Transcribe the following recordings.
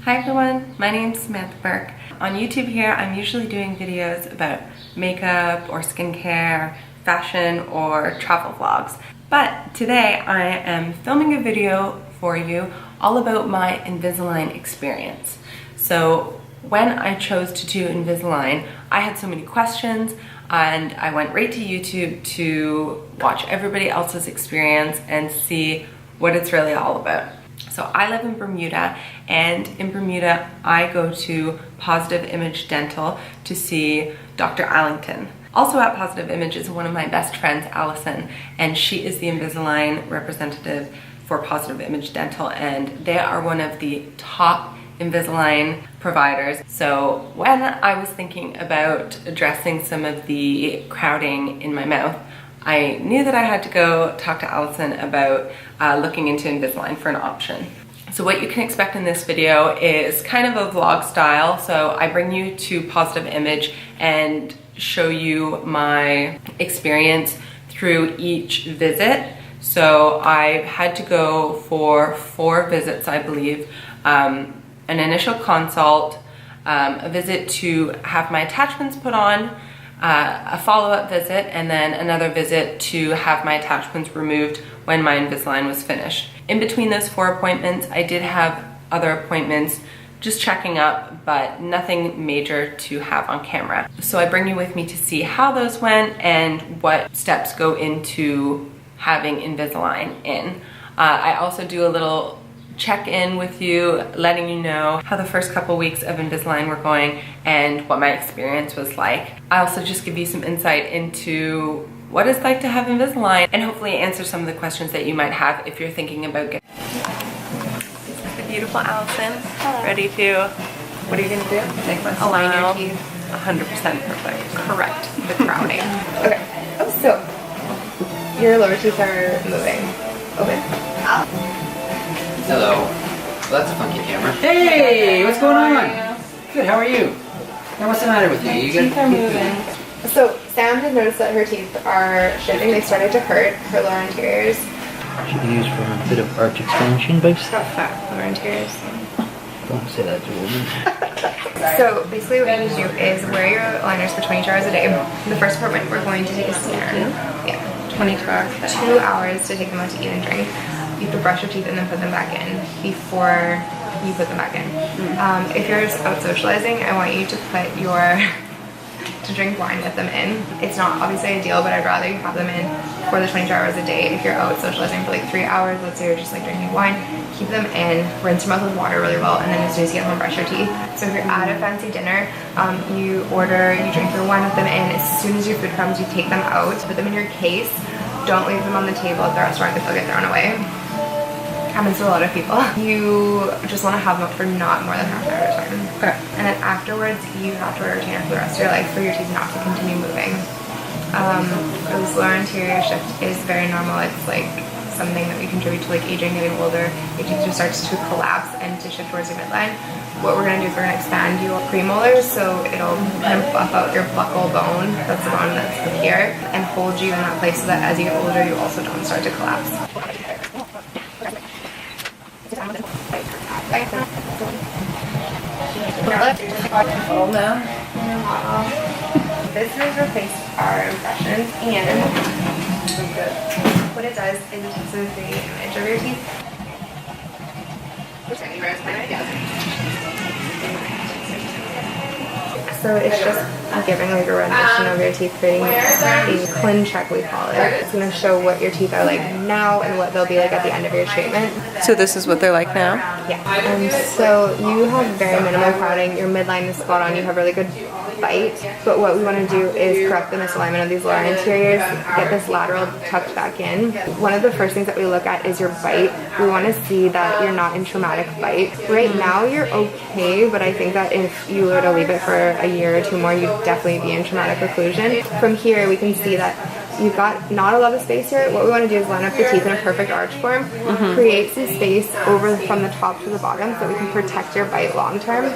Hi everyone, my name's Samantha Burke. On YouTube here, I'm usually doing videos about makeup or skincare, fashion, or travel vlogs. But today I am filming a video for you all about my Invisalign experience. So when I chose to do Invisalign, I had so many questions and I went right to YouTube to watch everybody else's experience and see what it's really all about. So I live in Bermuda, and in Bermuda I go to Positive Image Dental to see Dr. Allington. Also at Positive Image is one of my best friends, Allison, and she is the Invisalign representative for Positive Image Dental, and they are one of the top Invisalign providers. So when I was thinking about addressing some of the crowding in my mouth, I knew that I had to go talk to Allison about looking into Invisalign for an option. So what you can expect in this video is kind of a vlog style. So I bring you to Positive Image and show you my experience through each visit. So I had to go for 4 visits, I believe. An initial consult, a visit to have my attachments put on, a follow-up visit, and then another visit to have my attachments removed when my Invisalign was finished. In between those 4 appointments, I did have other appointments just checking up, but nothing major to have on camera. So I bring you with me to see how those went and what steps go into having Invisalign in. I also do a little check-in with you, letting you know how the first couple weeks of Invisalign were going and what my experience was like. I also just give you some insight into what it's like to have Invisalign and hopefully answer some of the questions that you might have if you're thinking about getting the beautiful Allison. Hello. Ready to, what are you gonna do? Make my align your teeth. 100% perfect. Correct. The crowning. Okay, so your lower teeth are moving. Open. Hello. Well, that's a funky camera. Hey, what's going on? Good, how are you? Now, what's the matter with you? You Teeth are moving. So Sam did notice that her teeth are shifting. They started to hurt her lower anteriors. She can use for a bit of arch extension, but She's got fat lower anteriors. don't say that to a woman. So basically what you do is wear your aligners for 22 hours a day. The first appointment we're going to take a scan. Yeah, 22 hours. 2 hours to take them out to eat and drink. You have to brush your teeth and then put them back in before you put them back in. If you're out socializing, I want you to put to drink wine with them in. It's not obviously ideal, but I'd rather you have them in for the 22 hours a day. If you're out socializing for like 3 hours, let's say you're just like drinking wine, keep them in, rinse your mouth with water really well, and then as soon as you get home, brush your teeth. So if you're at a fancy dinner, you drink your wine with them in. As soon as your food comes, you take them out, put them in your case. Don't leave them on the table at the restaurant because they'll get thrown away. Happens to a lot of people. You just want to have them up for not more than half an hour at a time. Okay. And then afterwards, you have to wear a retainer for the rest of your life for your teeth not to continue moving. This lower anterior shift is very normal. It's like something that we contribute to like aging, getting older. Your teeth just starts to collapse and to shift towards your midline. What we're going to do is we're going to expand your premolars, so it'll kind of buff out your buccal bone, that's the bone that's up here, and hold you in that place so that as you get older, you also don't start to collapse. Oh no. This has replaced our impressions, and what it does is it takes the image of your teeth. So it's just giving like a rendition of your teeth, creating a clean check, we call it. It's going to show what your teeth are like now and what they'll be like at the end of your treatment. So this is what they're like now? Yeah. And so you have very minimal crowding. Your midline is spot on. You have really good bite. But what we want to do is correct the misalignment of these lower anteriors, get this lateral tucked back in. One of the first things that we look at is your bite. We want to see that you're not in traumatic bite. Right now you're okay, but I think that if you were to leave it for a year or 2 more, you'd definitely be in traumatic occlusion. From here we can see that you've got not a lot of space here. What we want to do is line up the teeth in a perfect arch form, create some space over from the top to the bottom so we can protect your bite long term.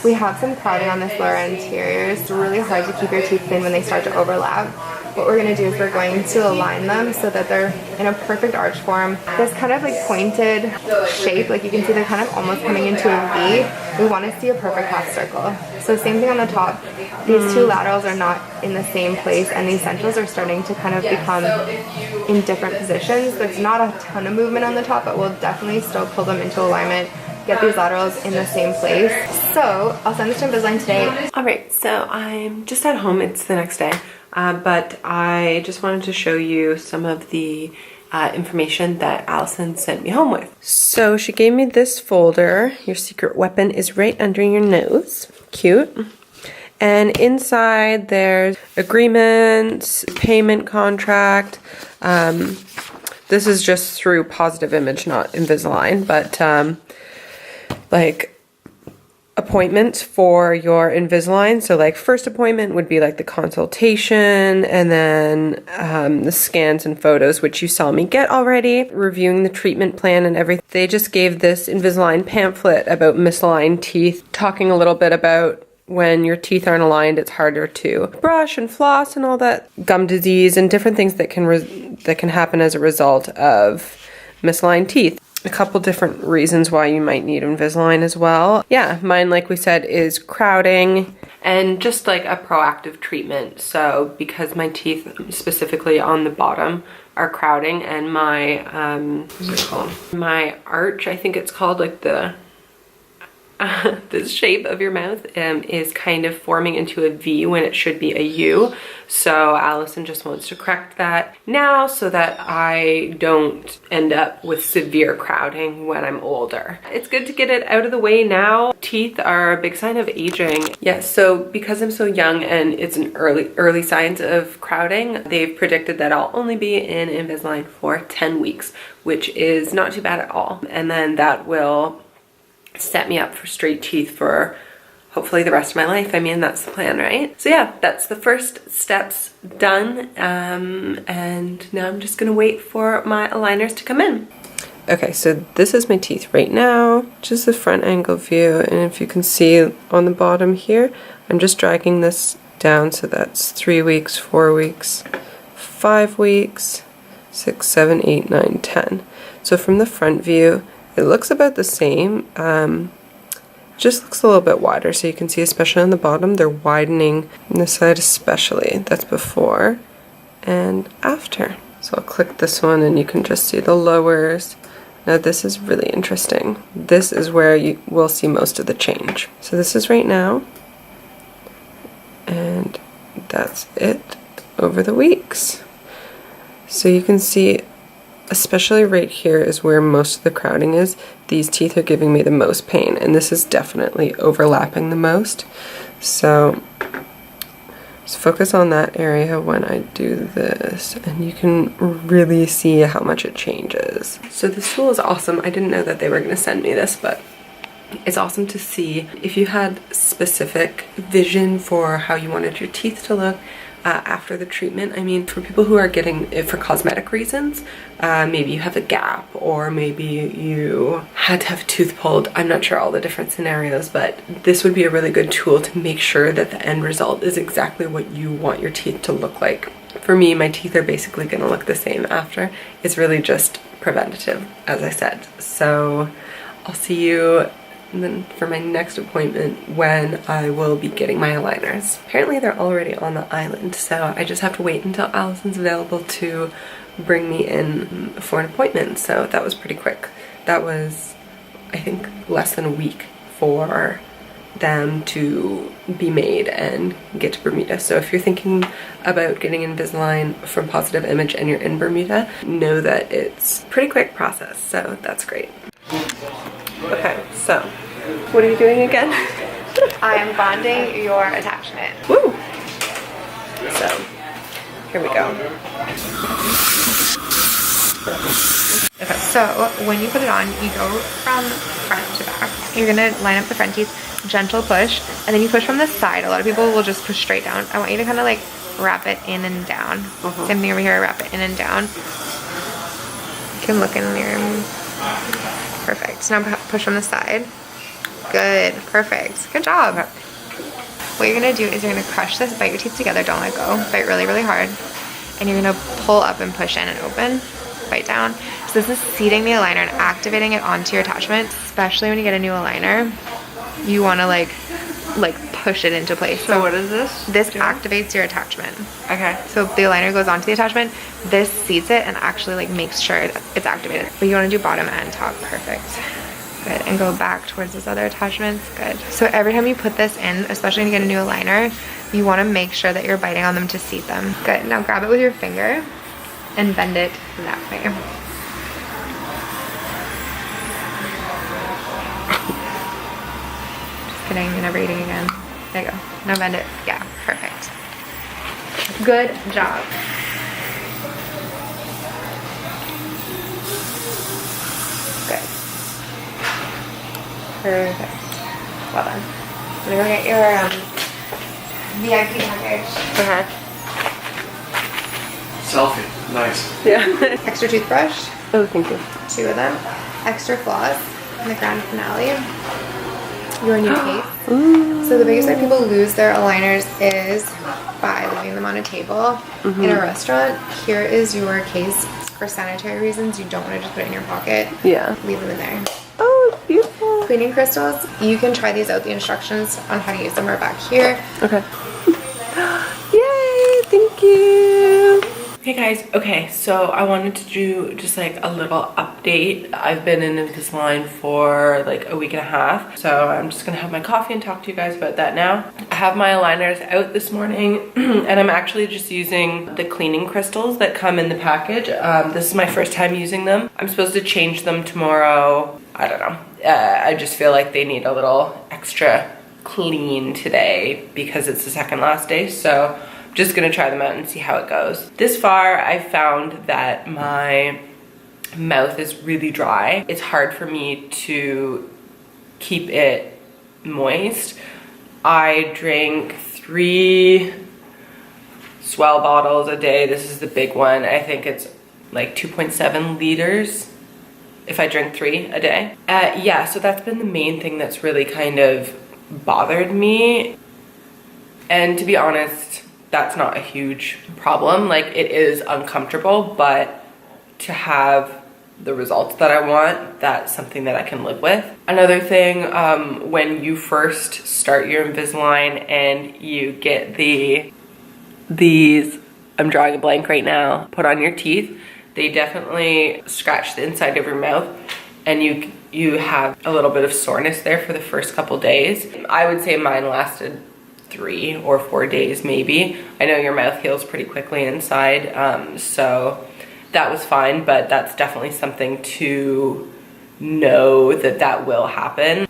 We have some crowding on this lower anterior. It's really hard to keep your teeth clean when they start to overlap. what we're going to do is we're going to align them so that they're in a perfect arch form. This kind of like pointed shape, like you can see they're kind of almost coming into a V. We want to see a perfect half circle. So same thing on the top. These two laterals are not in the same place, and these centrals are starting to kind of become in different positions. There's not a ton of movement on the top, but we'll definitely still pull them into alignment, get these laterals in the same place. So I'll send this to Invisalign today. All right, so I'm just at home. It's the next day, but I just wanted to show you some of the information that Allison sent me home with. So she gave me this folder. Your secret weapon is right under your nose. Cute. And inside there's agreements, payment contract. This is just through Positive Image, not Invisalign, but like appointments for your Invisalign. So like first appointment would be like the consultation, and then the scans and photos, which you saw me get already, reviewing the treatment plan and everything. They just gave this Invisalign pamphlet about misaligned teeth, talking a little bit about when your teeth aren't aligned, it's harder to brush and floss and all that, gum disease and different things that can happen as a result of misaligned teeth. A couple different reasons why you might need Invisalign as well. Yeah, mine, like we said, is crowding and just like a proactive treatment. So because my teeth, specifically on the bottom, are crowding, and my, what's it called? My arch, I think it's called, like the shape of your mouth is kind of forming into a V when it should be a U. So Allison just wants to correct that now so that I don't end up with severe crowding when I'm older. It's good to get it out of the way now. Teeth are a big sign of aging. Yes, so because I'm so young and it's an early signs of crowding, they've predicted that I'll only be in Invisalign for 10 weeks, which is not too bad at all. And then that will set me up for straight teeth for hopefully the rest of my life. I mean, that's the plan, right? So yeah, that's the first steps done. And now I'm just gonna wait for my aligners to come in. Okay, so this is my teeth right now, just the front angle view. And if you can see on the bottom here, I'm just dragging this down. So that's 3 weeks, 4 weeks, 5 weeks, 6, 7, 8, 9, 10. So from the front view, it looks about the same, just looks a little bit wider. So you can see, especially on the bottom, they're widening on this side especially. That's before and after. So I'll click this one and you can just see the lowers. Now this is really interesting. This is where you will see most of the change. So this is right now, and that's it over the weeks. So you can see, especially right here is where most of the crowding is. These teeth are giving me the most pain, and this is definitely overlapping the most. So just focus on that area when I do this, and you can really see how much it changes. So this tool is awesome. I didn't know that they were going to send me this, but it's awesome to see if you had specific vision for how you wanted your teeth to look after the treatment. I mean, for people who are getting it for cosmetic reasons, maybe you have a gap, or maybe you had to have a tooth pulled. I'm not sure all the different scenarios, but this would be a really good tool to make sure that the end result is exactly what you want your teeth to look like. For me, my teeth are basically going to look the same after. It's really just preventative, as I said. So I'll see you then for my next appointment when I will be getting my aligners. Apparently they're already on the island, so I just have to wait until Allison's available to bring me in for an appointment. So that was pretty quick. That was, I think, less than a week for them to be made and get to Bermuda. So if you're thinking about getting Invisalign from Positive Image and you're in Bermuda, know that it's a pretty quick process, so that's great. Okay, so what are you doing again? I am bonding your attachment. Woo! So, here we go. Okay. So when you put it on, you go from front to back. You're gonna line up the front teeth, gentle push, and then you push from the side. A lot of people will just push straight down. I want you to kind of like wrap it in and down. Same thing over here, wrap it in and down. You can look in there. Perfect. So now push from the side. Good. Perfect. Good job. What you're gonna do is you're gonna crush this, bite your teeth together, don't let go. Bite really, really hard. and you're gonna pull up and push in and open, bite down. So this is seating the aligner and activating it onto your attachment, especially when you get a new aligner. You wanna like push it into place. So what is this? This activates your attachment. Okay. So the aligner goes onto the attachment, this seats it and actually like makes sure it's activated. But you wanna do bottom and top, perfect. Good, and go back towards those other attachments, good. So every time you put this in, especially when you get a new aligner, you wanna make sure that you're biting on them to seat them. Good, now grab it with your finger and bend it that way. Just kidding, you're never eating again. There you go, now bend it, yeah, perfect. Good job. Good. Perfect. Well done. I'm gonna go get your VIP package. Selfie. Nice. Yeah. Extra toothbrush, Oh, thank you. 2 of them. Extra floss in the grand finale. Your new case. So the biggest way people lose their aligners is by leaving them on a table in a restaurant. Here is your case. For sanitary reasons, you don't want to just put it in your pocket. Yeah. Leave them in there. Oh, it's beautiful. Cleaning crystals, you can try these out. The instructions on how to use them are back here. Okay. Yay, thank you. Hey guys, okay, so I wanted to do just like a little update. I've been in Invisalign for like a week and a half, so I'm just gonna have my coffee and talk to you guys about that now. I have my aligners out this morning and I'm actually just using the cleaning crystals that come in the package. This is my first time using them. I'm supposed to change them tomorrow. I don't know. I just feel like they need a little extra clean today because it's the second last day, so just gonna try them out and see how it goes. This far, I found that my mouth is really dry. It's hard for me to keep it moist. I drink 3 Swell bottles a day. This is the big one. I think it's like 2.7 liters if I drink 3 a day. Yeah, so that's been the main thing that's really kind of bothered me. And to be honest, that's not a huge problem. Like, it is uncomfortable, but to have the results that I want, that's something that I can live with. Another thing, when you first start your Invisalign and you get these, I'm drawing a blank right now, put on your teeth, they definitely scratch the inside of your mouth and you have a little bit of soreness there for the first couple days. I would say mine lasted 3 or 4 days maybe. I know your mouth heals pretty quickly inside, so that was fine, but that's definitely something to know that will happen.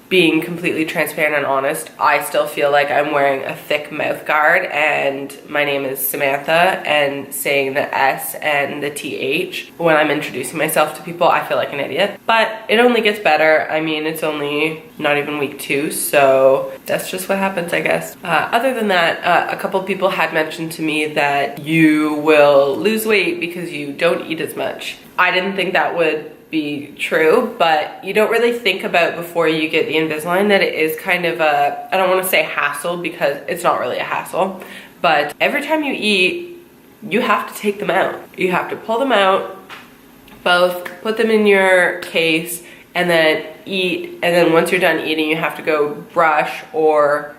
Being completely transparent and honest, I still feel like I'm wearing a thick mouth guard, and my name is Samantha, and saying the S and the TH when I'm introducing myself to people, I feel like an idiot. But it only gets better. I mean, it's only not even week 2, so that's just what happens, I guess. Other than that, a couple people had mentioned to me that you will lose weight because you don't eat as much. I didn't think that would be true, but you don't really think about before you get the Invisalign that it is kind of a, I don't want to say hassle because it's not really a hassle, but every time you eat, you have to take them out. You have to pull them out, both put them in your case, and then eat, and then once you're done eating, you have to go brush or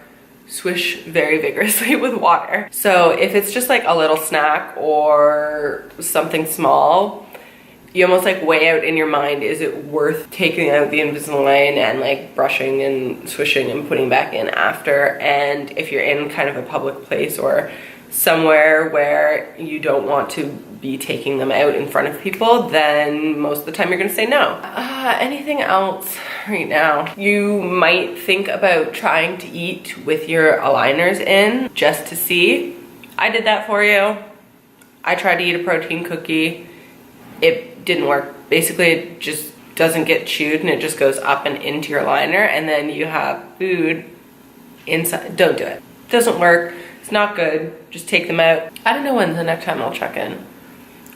swish very vigorously with water. So if it's just like a little snack or something small, you almost like weigh out in your mind, is it worth taking out the Invisalign and like brushing and swishing and putting back in after? And if you're in kind of a public place or somewhere where you don't want to be taking them out in front of people, then most of the time you're gonna say no. Anything else right now? You might think about trying to eat with your aligners in just to see. I did that for you. I tried to eat a protein cookie. It didn't work. Basically, it just doesn't get chewed and it just goes up and into your liner, and then you have food inside. Don't do it. It doesn't work. It's not good. Just take them out. I don't know when the next time I'll check in.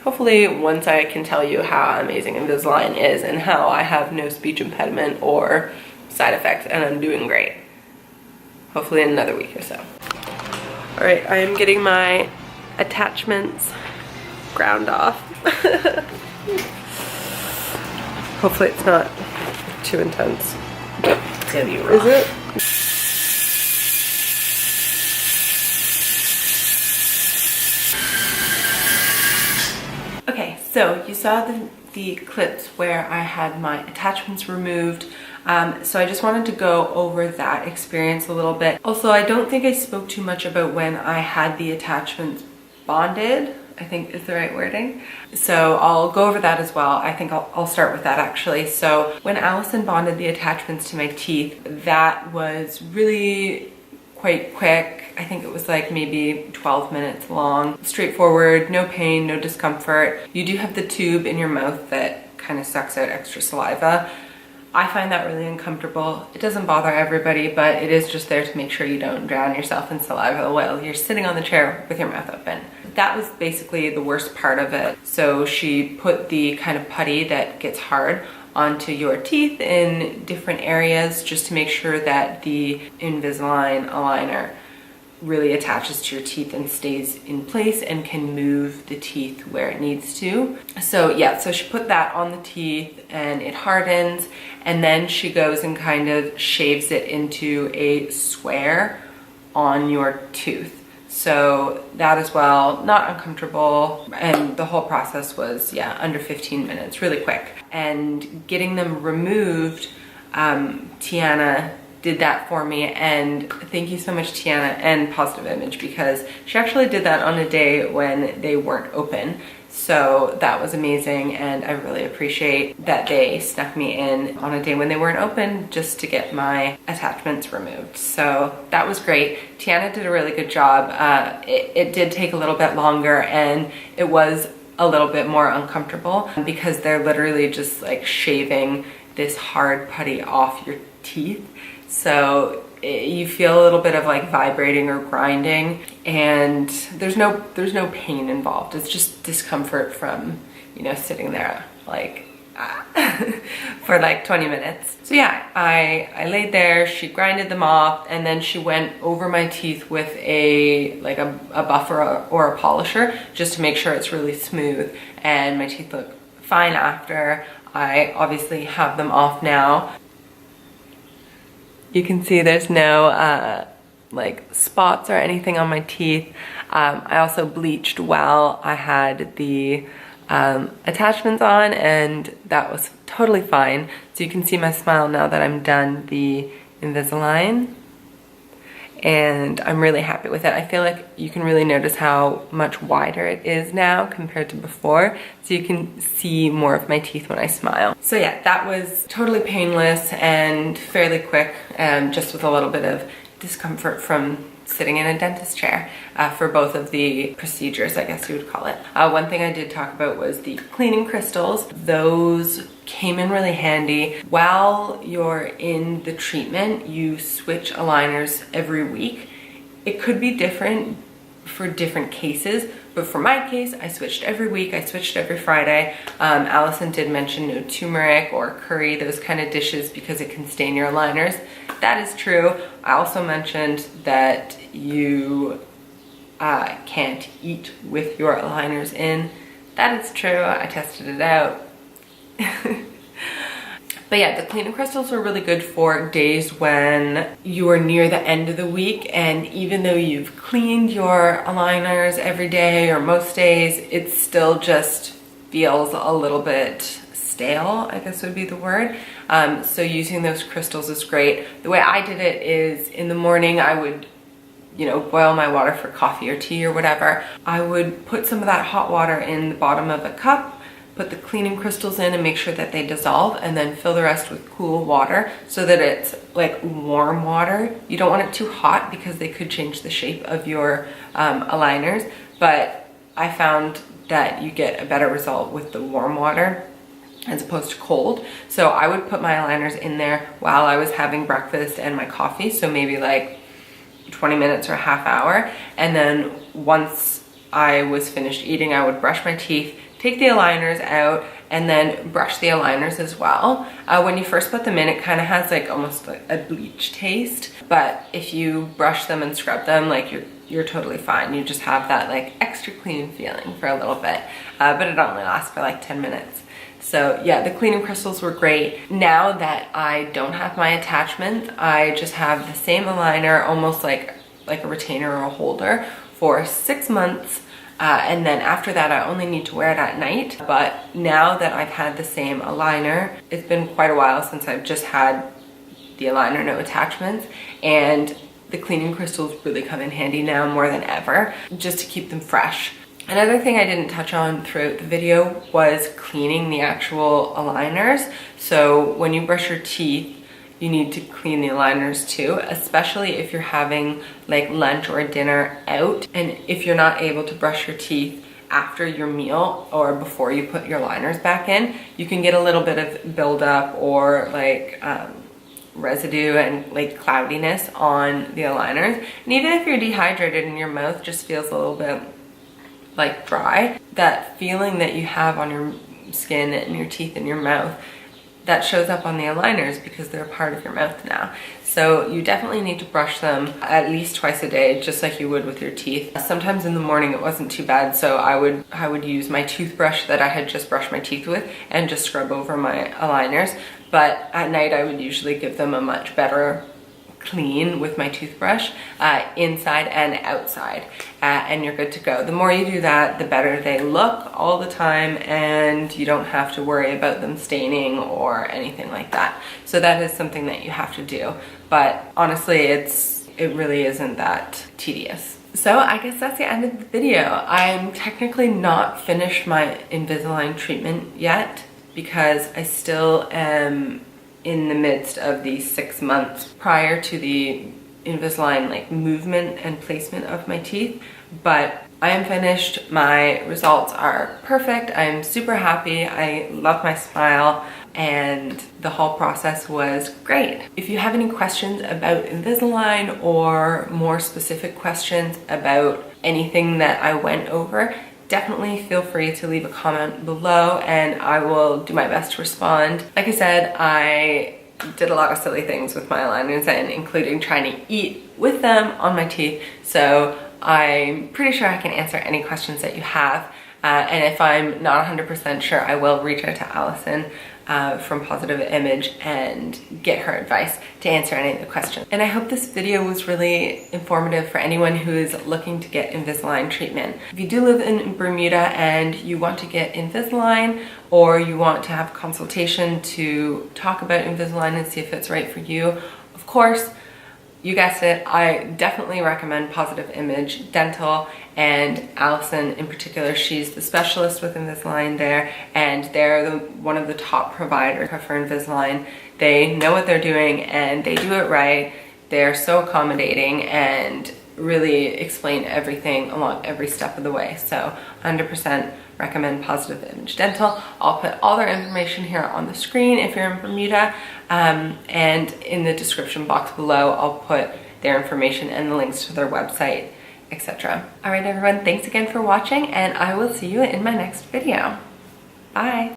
Hopefully once I can tell you how amazing Invisalign is and how I have no speech impediment or side effects and I'm doing great. Hopefully in another week or so. All right, I am getting my attachments ground off. Hopefully it's not too intense. It's gonna be rough. Is it? Okay, so you saw the clips where I had my attachments removed. So I just wanted to go over that experience a little bit. Also, I don't think I spoke too much about when I had the attachments bonded, I think is the right wording. So I'll go over that as well. I think I'll start with that actually. So when Allison bonded the attachments to my teeth, that was really quite quick. I think it was like maybe 12 minutes long. Straightforward, no pain, no discomfort. You do have the tube in your mouth that kind of sucks out extra saliva. I find that really uncomfortable. It doesn't bother everybody, but it is just there to make sure you don't drown yourself in saliva while you're sitting on the chair with your mouth open. That was basically the worst part of it. So she put the kind of putty that gets hard onto your teeth in different areas just to make sure that the Invisalign aligner really attaches to your teeth and stays in place and can move the teeth where it needs to. So yeah, so she put that on the teeth and it hardens, and then she goes and kind of shaves it into a square on your tooth. So that as well, not uncomfortable, and the whole process was, yeah, under 15 minutes, really quick. And getting them removed, Tiana did that for me, and thank you so much, Tiana and Positive Image, because she actually did that on a day when they weren't open. So that was amazing, and I really appreciate that they snuck me in on a day when they weren't open just to get my attachments removed. So that was great. Tiana did a really good job. It did take a little bit longer, and it was a little bit more uncomfortable because they're literally just like shaving this hard putty off your teeth. So you feel a little bit of like vibrating or grinding, and there's no pain involved. It's just discomfort from, you know, sitting there like for like 20 minutes. So yeah, I laid there, she grinded them off, and then she went over my teeth with a buffer or a polisher just to make sure it's really smooth, and my teeth look fine after. I obviously have them off now. You can see there's no like spots or anything on my teeth. I also bleached while I had the attachments on, and that was totally fine. So you can see my smile now that I'm done the Invisalign, and I'm really happy with it. I feel like you can really notice how much wider it is now compared to before, so you can see more of my teeth when I smile. So yeah, that was totally painless and fairly quick, just with a little bit of discomfort from sitting in a dentist chair for both of the procedures, I guess you would call it. One thing I did talk about was the cleaning crystals. Those came in really handy. While you're in the treatment, you switch aligners every week. It could be different for different cases, but for my case, I switched every week. I switched every Friday. Allison did mention no turmeric or curry, those kind of dishes, because it can stain your aligners. That is true. I also mentioned that you can't eat with your aligners in. That is true. I tested it out. But yeah, the cleaning crystals are really good for days when you are near the end of the week, and even though you've cleaned your aligners every day or most days, it still just feels a little bit stale, I guess would be the word. So using those crystals is great. The way I did it is in the morning I would, you know, boil my water for coffee or tea or whatever. I would put some of that hot water in the bottom of a cup, put the cleaning crystals in and make sure that they dissolve, and then fill the rest with cool water so that it's like warm water. You don't want it too hot because they could change the shape of your aligners, but I found that you get a better result with the warm water as opposed to cold. So I would put my aligners in there while I was having breakfast and my coffee, so maybe like 20 minutes or a half hour, and then once I was finished eating, I would brush my teeth, take the aligners out, and then brush the aligners as well. When you first put them in, it kind of has like almost like a bleach taste, but if you brush them and scrub them, like you're totally fine. You just have that like extra clean feeling for a little bit, but it only lasts for like 10 minutes. So yeah, the cleaning crystals were great. Now that I don't have my attachment, I just have the same aligner, almost like a retainer or a holder, for 6 months. And then after that, I only need to wear it at night. But now that I've had the same aligner, it's been quite a while since I've just had the aligner, no attachments, and the cleaning crystals really come in handy now more than ever, just to keep them fresh. Another thing I didn't touch on throughout the video was cleaning the actual aligners. So when you brush your teeth, you need to clean the aligners too, especially if you're having like lunch or dinner out, and if you're not able to brush your teeth after your meal or before you put your liners back in, you can get a little bit of buildup or like residue and like cloudiness on the aligners. And even if you're dehydrated and your mouth just feels a little bit like dry, that feeling that you have on your skin and your teeth and your mouth, that shows up on the aligners because they're a part of your mouth now. So you definitely need to brush them at least twice a day, just like you would with your teeth. Sometimes in the morning it wasn't too bad, so I would use my toothbrush that I had just brushed my teeth with and just scrub over my aligners. But at night I would usually give them a much better clean with my toothbrush, inside and outside, and you're good to go. The more you do that, the better they look all the time, and you don't have to worry about them staining or anything like that. So that is something that you have to do, but honestly it really isn't that tedious. So I guess that's the end of the video. I'm technically not finished my Invisalign treatment yet because I still am in the midst of the 6 months prior to the Invisalign like movement and placement of my teeth, but I am finished. My results are perfect. I'm super happy. I love my smile, and the whole process was great. If you have any questions about Invisalign or more specific questions about anything that I went over, definitely feel free to leave a comment below and I will do my best to respond. Like I said, I did a lot of silly things with my aligners, and including trying to eat with them on my teeth. So I'm pretty sure I can answer any questions that you have. And if I'm not 100% sure, I will reach out to Allison from Positive Image and get her advice to answer any of the questions. And I hope this video was really informative for anyone who is looking to get Invisalign treatment. If you do live in Bermuda and you want to get Invisalign, or you want to have a consultation to talk about Invisalign and see if it's right for you, of course, you guessed it, I definitely recommend Positive Image Dental, and Allison in particular. She's the specialist with Invisalign there, and they're one of the top providers for Invisalign. They know what they're doing and they do it right. They're so accommodating and really explain everything along every step of the way. So 100% recommend Positive Image Dental. I'll put all their information here on the screen if you're in Bermuda, and in the description box below I'll put their information and the links to their website, etc. All right everyone, thanks again for watching, and I will see you in my next video. Bye.